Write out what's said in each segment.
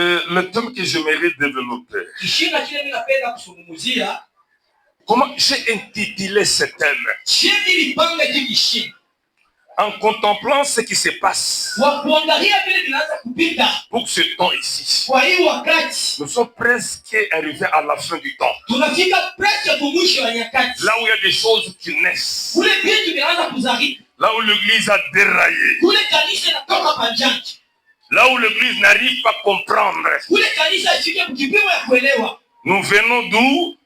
Le thème que j'aimerais développer. Comment j'ai intitulé ce thème? En contemplant ce qui se passe pour ce temps ici. Nous sommes presque arrivés à la fin du temps. Là où il y a des choses qui naissent. Là où l'église a déraillé. Là où l'église n'arrive pas à comprendre. Nous venons d'où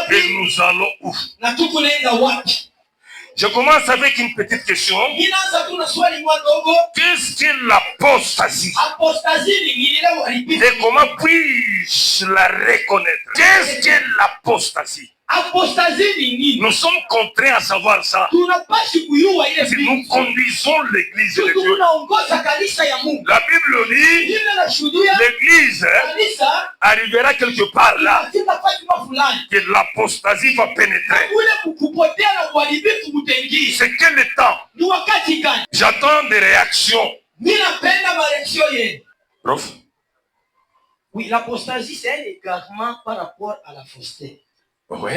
et nous allons où? Je commence avec une petite question. Qu'est-ce que l'apostasie? Et comment puis-je la reconnaître? Qu'est-ce que l'apostasie? Nous sommes contraints à savoir ça. Si nous conduisons l'église de Dieu. La Bible dit, l'église arrivera quelque part là, que l'apostasie va pénétrer. C'est quel temps? J'attends des réactions. Prof? Oui, l'apostasie, c'est un égarement par rapport à la fausseté. Oui.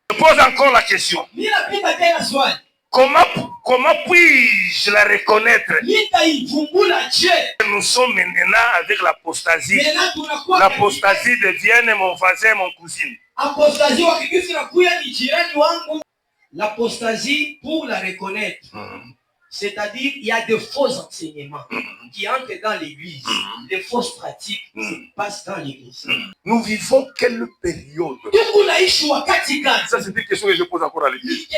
Je pose encore la question. Comment puis-je la reconnaître? Nous sommes maintenant avec l'apostasie. L'apostasie devient mon voisin, mon cousine. L'apostasie, pour la reconnaître, c'est-à-dire il y a de faux enseignements qui entrent dans l'église, des fausses pratiques qui passent dans l'église. Nous vivons quelle période? Ça c'est une question que je pose encore à l'église.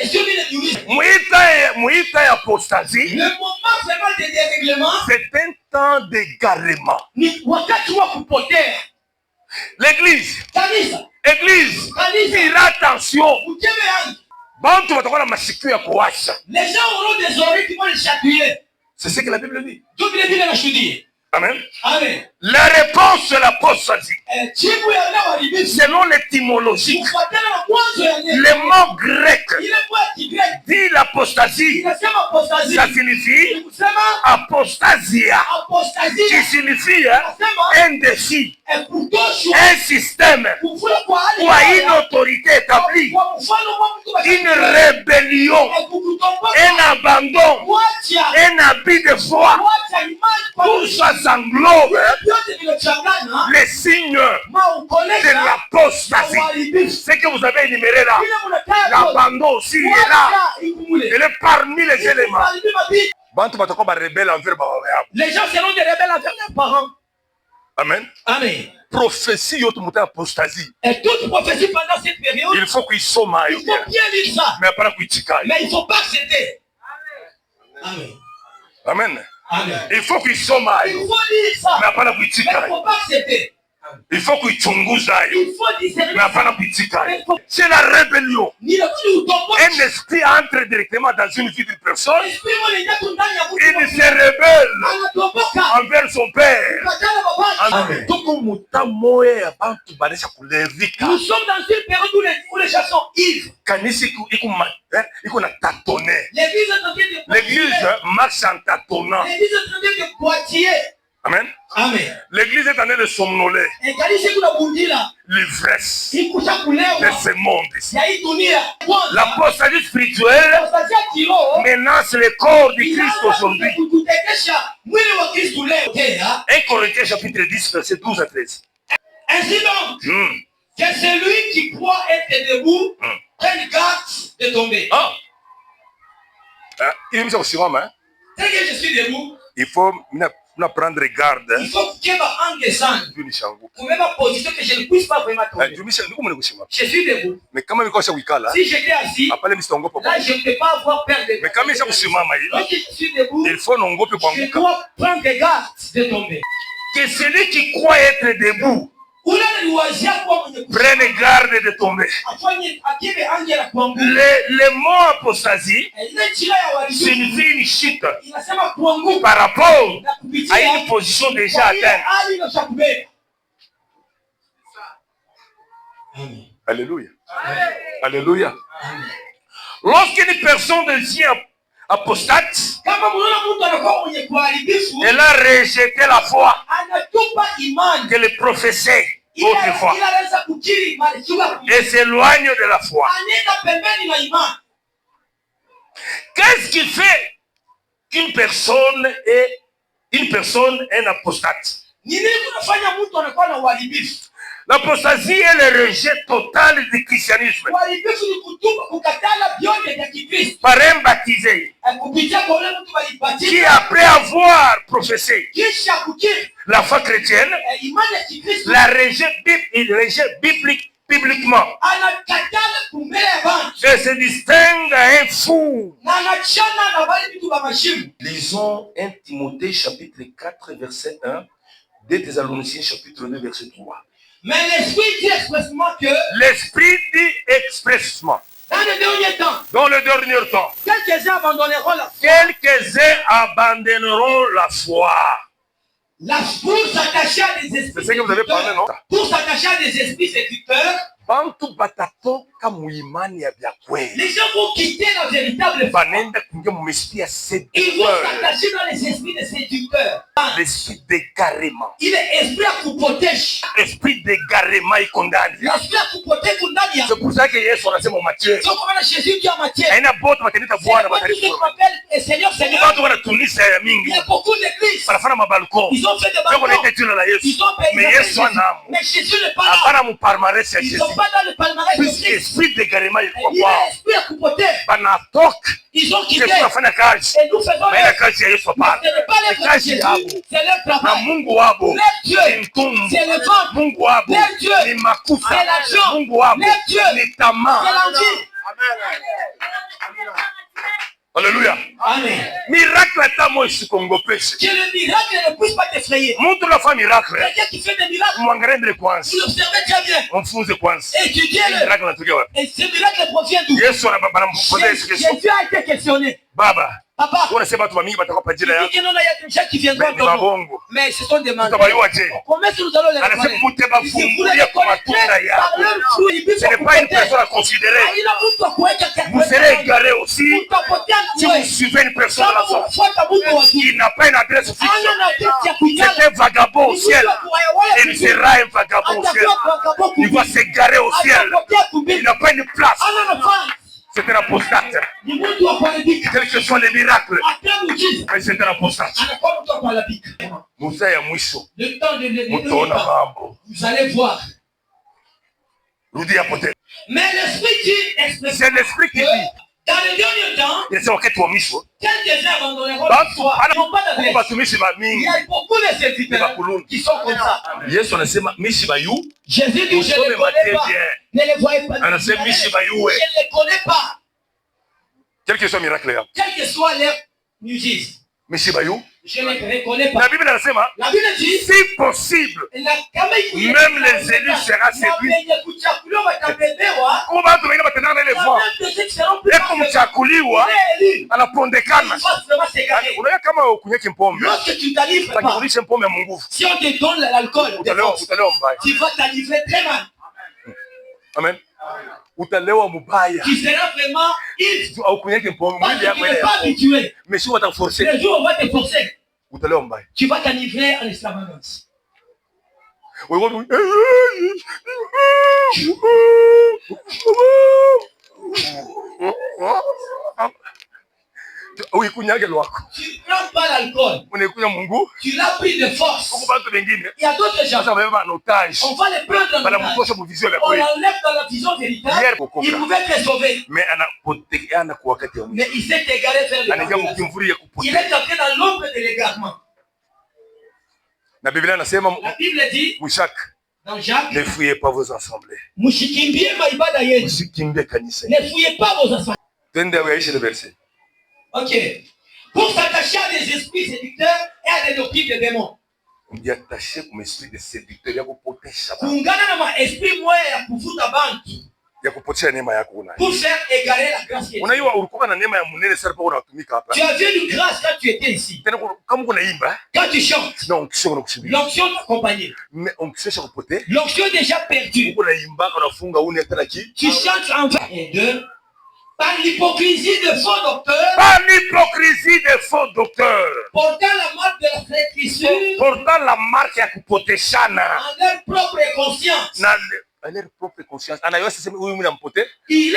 Mouïta et apostasie, le moment vraiment de dérèglement, c'est un temps d'égarement. L'église, fera attention. Les gens auront des oreilles qui vont les chatouiller. C'est ce que la Bible dit. Amen. Amen. La réponse de l'apostasie, selon l'étymologie, le mot grec dit l'apostasie, ça signifie apostasia, qui signifie un défi, un système ou une autorité établie, une rébellion, un abandon, un abus de foi. Tout ça s'englobe les signes de l'apostasie. Ce que vous avez énuméré là, l'abandon aussi est là. Il est parmi les éléments. Les gens seront des rebelles envers leurs parents. Amen. Amen. Prophétie apostasie. Et toute prophétie pendant cette période, il faut qu'ils soient maillés. Il faut bien lire ça. Mais il ne faut pas accepter. Amen. Amen. Amen. Il faut qu'ils soient maillés. Il faut lire ça. Mais il ne faut pas accepter. Il faut qu'ils chungouze. Il faut discerner. C'est la rébellion. Un esprit entre directement dans une vie d'une personne. Il se rebelle envers son père. Amen. Nous sommes dans une période où les gens sont ivres. L'église marche en tâtonnant. L'église est en train de boitiller. Amen. Amen. L'église est en train de somnoler. L'ivresse de ce monde ici. L'apostasie spirituelle menace le corps du Christ aujourd'hui. 1 Corinthiens chapitre 10, verset 12 à 13. Ainsi donc, que celui qui croit être debout prenne garde de tomber. Il est mis au suivant, hein? Dès que je suis debout, il faut prendre garde. Il faut que ma descende. Pour même ma position que je ne puisse pas vraiment tomber. Je suis debout. Mais quand même, si j'étais assis, là je ne peux pas avoir peur de tomber. Mais quand même, je suis debout, il faut je dois prendre garde de tomber. Que celui qui croit être debout prenne garde de tomber. Le mot apostasie signifie une chute par rapport à une position déjà atteinte. Alléluia. Alléluia. Lorsqu'une personne devient apostate, elle a rejeté la foi qu'elle professait autrefois et s'éloigne de la foi. Qu'est-ce qui fait qu'une personne est un apostate? L'apostasie est le rejet total du christianisme par un baptisé qui, après avoir professé la foi chrétienne, la rejette bibliquement et se distingue à un fou. Lisons 1 Timothée chapitre 4 verset 1, 2 Thessaloniciens chapitre 2 verset 3. Mais l'Esprit dit expressement que... L'Esprit dit expressement. Dans le dernier temps. Dans le dernier temps. Quelques-uns abandonneront la foi. Quelques-uns abandonneront la foi. Pour s'attacher à des esprits. C'est ce que vous avez parlé, non? Pour s'attacher à des esprits séducteurs. Les gens vont quitter la véritable foi. Ils vont s'attacher dans les esprits de séducteurs. L'esprit d'égarement. Il est esprit à coupoter. Esprit d'égarement, il condamne. L'esprit à coupoter condamne. C'est pour ça que Jésus a dit mon Matthieu. C'est comme Jésus dit à Matthieu. Il y a beaucoup d'églises. Ils ont fait des balcons. Ils ont payé. Mais Jésus n'est pas là. Ils sont pas dans le palmarès de Christ. Esprit d'égarement, il faut Il voir. est esprit à coupoter. Ils ont quitté. Et nous faisons leur. Ce n'est pas leur Jésus, c'est leur travail. Leur Dieu, c'est le ventre. Leur Dieu, c'est l'argent. Leur Dieu, c'est l'envie. Alléluia. Amen. Miracle à ta moi ici Congo pêche. Que le miracle ne puisse pas t'effrayer. Montre la femme miracle. Quelqu'un qui fait des miracles. Vous l'observez très bien. On fout des coins. Étudiez-le. Et ce miracle provient d'où? Jésus a été questionné. Baba. Papa, il y a des gens qui viendront dans nous. Mais ce sont des mandats. Comment est-ce que nous allons les réparer? Si vous voulez les connaître par leur fruit, ce n'est pas une personne à considérer. Vous serez égaré aussi si vous suivez une personne de la sorte qui n'a pas une adresse fixe. C'est un vagabond au ciel. Il sera un vagabond au ciel. Il va s'égarer au ciel. Il n'a pas une place. C'est un apostate. Quels que soient les miracles, mais c'est un apostate. Le temps de vous allez voir. Mais l'esprit dit expressement. C'est l'esprit qui dit. Dans le dernier temps, quelques-uns abandonneront la foi. Ils n'ont pas d'adresse. Il y a beaucoup de serviteurs qui sont comme ça. Jésus dit, je ne les connais pas. Ne les voyez pas. Je ne les connais pas. Quel que soit le miracle. Quel que soit leur musiciens. Je ne les reconnais pas. La Bible dit, si possible, même les élus seront séduits. Comment tu vas les voir? Et comme tu as coulé, à la pondécane. Lorsque tu t'allives pas, si on te donne l'alcool, tu vas t'alivrer très mal. Amen. Tu seras vraiment ivre. Parce que tu n'es pas habitué. Mais si on va te forcer, le jour où on va te forcer, tu vas t'enivrer en extravagance. Tu ne prends pas l'alcool. Tu l'as pris de force. Il y a d'autres gens. On va les prendre en otage. On l'enlève dans la vision véritable. Il pouvait te sauver. Mais il s'est égaré vers l'égarement. Il est entré dans l'ombre de l'égarement. La Bible dit dans Jacques, ne fouillez pas vos assemblées. Ne fouillez pas vos assemblées. Ok. Pour s'attacher à des esprits séducteurs et à des doctrines de démons. Pour faire égarer la grâce qui est. Tu as vu une grâce quand tu étais ici. Quand tu chantes, l'onction t'accompagne. L'onction est déjà perdue. Tu chantes en vain. Et deux. Par l'hypocrisie de faux docteurs. Par l'hypocrisie de faux docteurs. Portant la marque de la flétrissure. Portant la marque ya kupoteshana. En leur propre conscience. À leur propre conscience. Il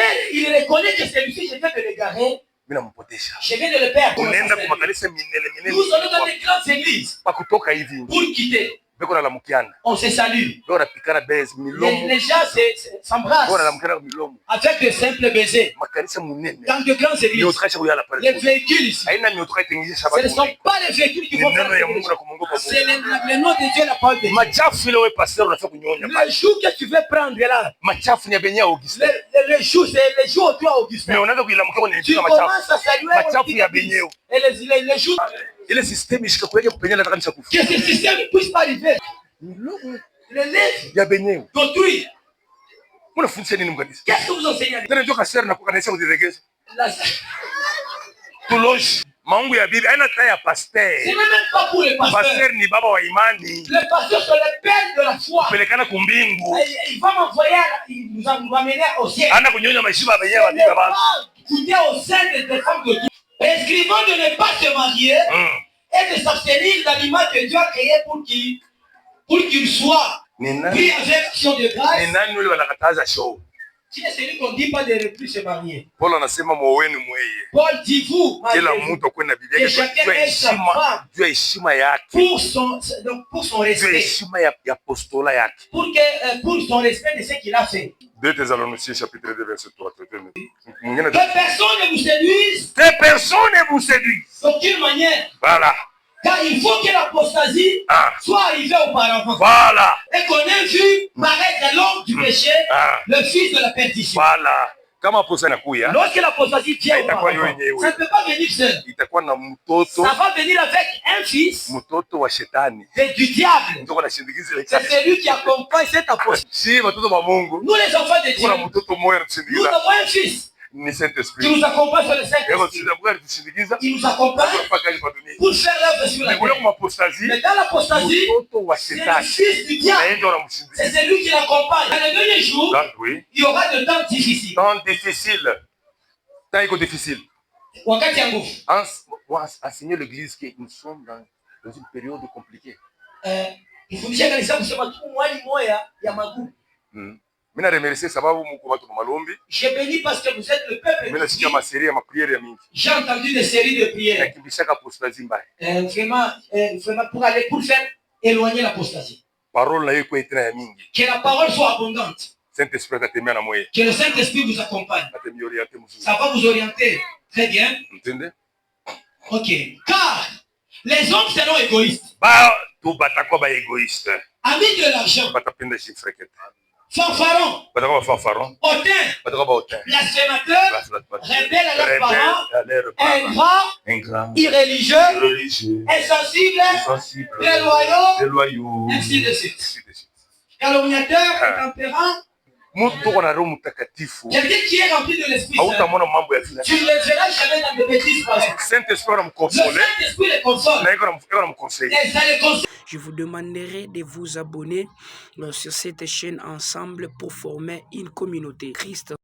reconnaît que celui-ci, je viens de l'égarer. Je viens de le perdre. Nous allons dans les grandes églises. Pour quitter. On se salue. Les gens s'embrassent avec de simples baisers. Dans de grandes églises, les véhicules ici, ce ne sont pas les véhicules qui vont faire c'est le nom de Dieu, la parole de Dieu. Le jour que tu veux prendre là, le jour, c'est le jour où tu as Augustin. Tu commences à saluer et les jours que ce système ne puisse pas arriver. Le livre d'autrui. Qu'est-ce que vous enseignez? C'est même pas pour les pasteurs. Le pasteur c'est le père de la foi. Il va m'envoyer, il nous va mener au ciel. Goûter au sein des femmes de Dieu. Prescrivant de ne pas se marier et de s'abstenir d'animal que Dieu a créé pour qu'il soit pris avec action de grâce. Qui est celui qu'on ne dit pas de ne plus se marier? Paul dit vous, que chacun ait sa femme pour son respect. Pour son respect de ce qu'il a fait. 2 Thessaloniciens chapitre 2 verset 3. Que personne ne vous séduise. Que personne ne vous séduise. D'aucune manière. Voilà. Car il faut que l'apostasie soit arrivée auparavant. Voilà. Et qu'on ait vu paraître l'homme du péché, le fils de la perdition. Voilà. Lorsque l'apostasie vient auparavant, ça ne peut pas venir seul. Ça va venir avec un fils du diable. C'est celui qui accompagne cet apostat. Nous les enfants de Dieu, nous avons un fils qui nous accompagne sur le Saint-Esprit. Il nous accompagne pour faire l'œuvre sur la terre. Mais dans l'apostasie, c'est le fils du diable. C'est celui qui l'accompagne. Dans les derniers jours, il y aura de temps difficiles. Temps difficile. Temps difficile. Enseigner l'église que nous sommes dans une période compliquée. Il faut dire que ça, vous savez, je bénis parce que vous êtes le peuple. J'ai entendu des séries de prières. Vraiment pour faire éloigner l'apostasie. Que la parole soit abondante. Que le Saint-Esprit vous accompagne. Ça va vous orienter. Très bien. Ok. Car les hommes seront égoïstes. Amis de l'argent. Fanfarons, hautains, blasphémateurs, rebelles à leurs parents, ingrats, irréligieux, insensibles, déloyaux, ainsi de suite. Calomniateurs, intempérants. Quelqu'un qui est rempli de l'esprit, tu ne le verras jamais dans des bêtises. Le Saint-Esprit les console. Je vous demanderai de vous abonner sur cette chaîne ensemble pour former une communauté. Christ